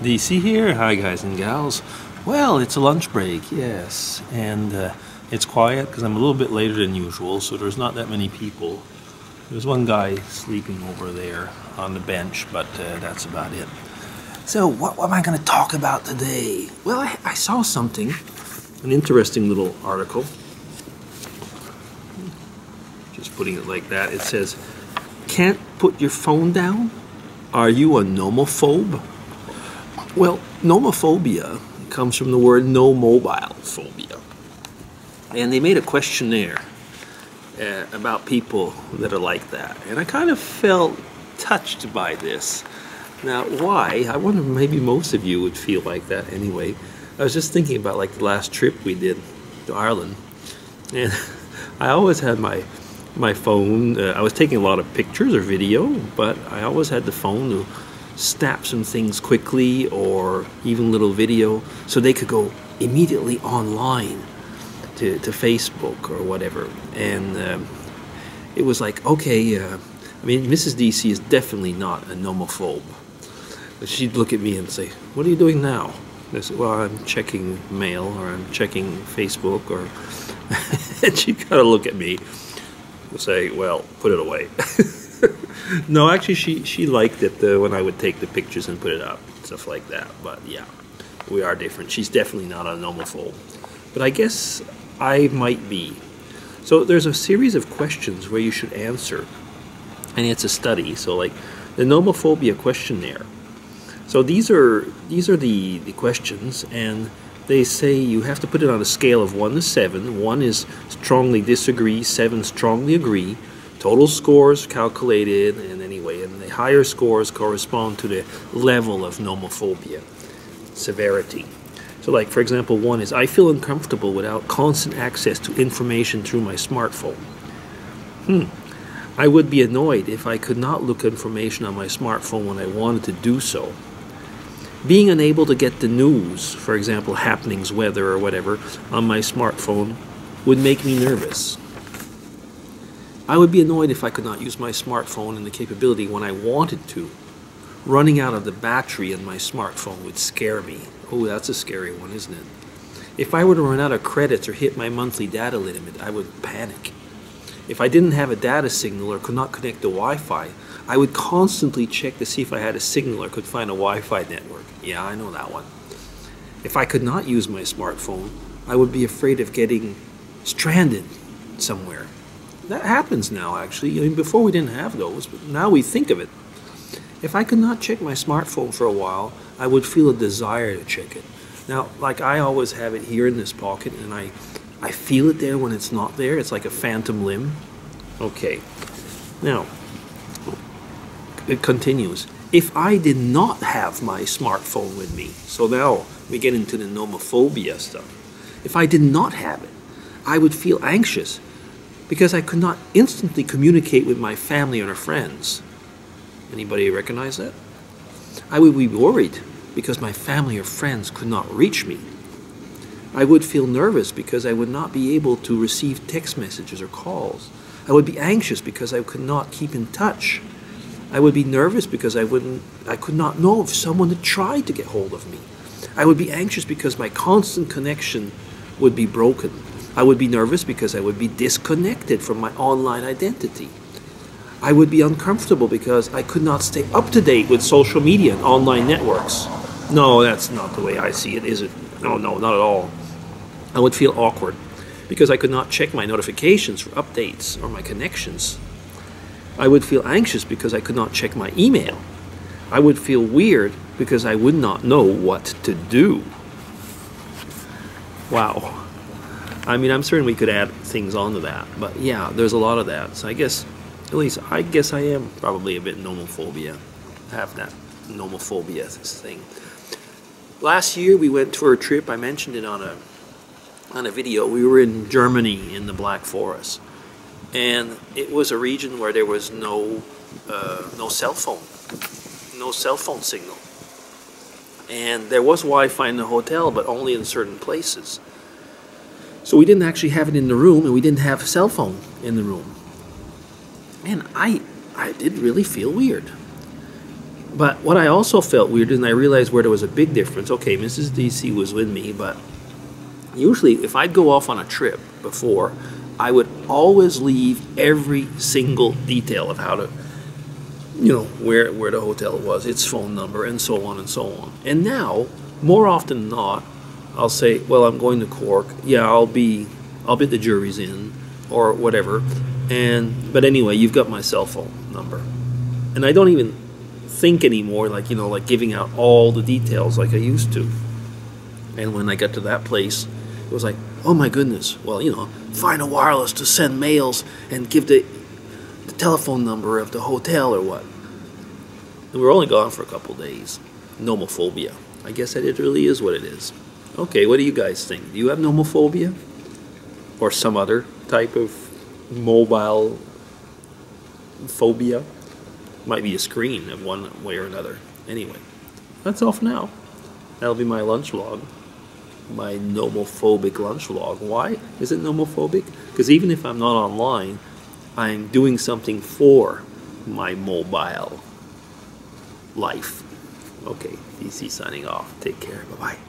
DC here. Hi guys and gals. Well, it's a lunch break, yes, and it's quiet because I'm a little bit later than usual, so there's not that many people. There's one guy sleeping over there on the bench, but that's about it. So what am I going to talk about today? Well, I saw something, an interesting little article. Just putting it like that. It says, "Can't put your phone down? Are you a nomophobe?" Well, nomophobia comes from the word no mobile phobia. And they made a questionnaire about people that are like that. And I kind of felt touched by this. Now, why? I wonder, maybe most of you would feel like that anyway. I was just thinking about like the last trip we did to Ireland. And I always had my phone. I was taking a lot of pictures or video, but I always had the phone to snap some things quickly, or even little video, so they could go immediately online to Facebook or whatever. And it was like, okay, I mean, Mrs. DC is definitely not a nomophobe. But she'd look at me and say, "What are you doing now?" And I said, "Well, I'm checking mail, or I'm checking Facebook," or and she'd kind of look at me and say, "Well, put it away." No, actually, she liked it when I would take the pictures and put it up, stuff like that. But yeah, we are different. She's definitely not a nomophobe, but I guess I might be. So there's a series of questions where you should answer, and it's a study. So like the nomophobia questionnaire. So these are the questions, and they say you have to put it on a scale of 1 to 7. 1 is strongly disagree, 7 strongly agree. Total scores calculated, and anyway, and the higher scores correspond to the level of nomophobia, severity. So like, for example, 1 is, I feel uncomfortable without constant access to information through my smartphone. I would be annoyed if I could not look at information on my smartphone when I wanted to do so. Being unable to get the news, for example, happenings, weather, or whatever, on my smartphone would make me nervous. I would be annoyed if I could not use my smartphone and the capability when I wanted to. Running out of the battery in my smartphone would scare me. Oh, that's a scary one, isn't it? If I were to run out of credits or hit my monthly data limit, I would panic. If I didn't have a data signal or could not connect to Wi-Fi, I would constantly check to see if I had a signal or could find a Wi-Fi network. Yeah, I know that one. If I could not use my smartphone, I would be afraid of getting stranded somewhere. That happens now, actually. I mean, before we didn't have those, but now we think of it. If I could not check my smartphone for a while, I would feel a desire to check it. Now, like, I always have it here in this pocket, and I feel it there when it's not there. It's like a phantom limb. Okay. Now, it continues. If I did not have my smartphone with me, so now we get into the nomophobia stuff. If I did not have it, I would feel anxious because I could not instantly communicate with my family or friends. Anybody recognize that? I would be worried because my family or friends could not reach me. I would feel nervous because I would not be able to receive text messages or calls. I would be anxious because I could not keep in touch. I would be nervous because I could not know if someone had tried to get hold of me. I would be anxious because my constant connection would be broken. I would be nervous because I would be disconnected from my online identity. I would be uncomfortable because I could not stay up to date with social media and online networks. No, that's not the way I see it, is it? No, not at all. I would feel awkward because I could not check my notifications for updates or my connections. I would feel anxious because I could not check my email. I would feel weird because I would not know what to do. Wow. I mean, I'm certain we could add things onto that, but yeah, there's a lot of that. So I guess I am probably a bit nomophobia. I have that nomophobia thing. Last year we went for a trip. I mentioned it on a video. We were in Germany in the Black Forest, and it was a region where there was no cell phone signal, and there was Wi-Fi in the hotel, but only in certain places. So we didn't actually have it in the room, and we didn't have a cell phone in the room. And I did really feel weird. But what I also felt weird, and I realized where there was a big difference. Okay, Mrs. DC was with me, but usually if I'd go off on a trip before, I would always leave every single detail of how to, where the hotel was, its phone number, and so on and so on. And now, more often than not, I'll say, well, I'm going to Cork. Yeah, I'll be at the Jury's Inn or whatever. But anyway, you've got my cell phone number. And I don't even think anymore, like giving out all the details like I used to. And when I got to that place, it was like, oh my goodness, well, find a wireless to send mails and give the telephone number of the hotel or what. And we were only gone for a couple days. Nomophobia. I guess that it really is what it is. Okay, what do you guys think? Do you have nomophobia? Or some other type of mobile phobia? Might be a screen in one way or another. Anyway, that's all for now. That'll be my lunch log. My nomophobic lunch log. Why is it nomophobic? Because even if I'm not online, I'm doing something for my mobile life. Okay, DC signing off. Take care. Bye-bye.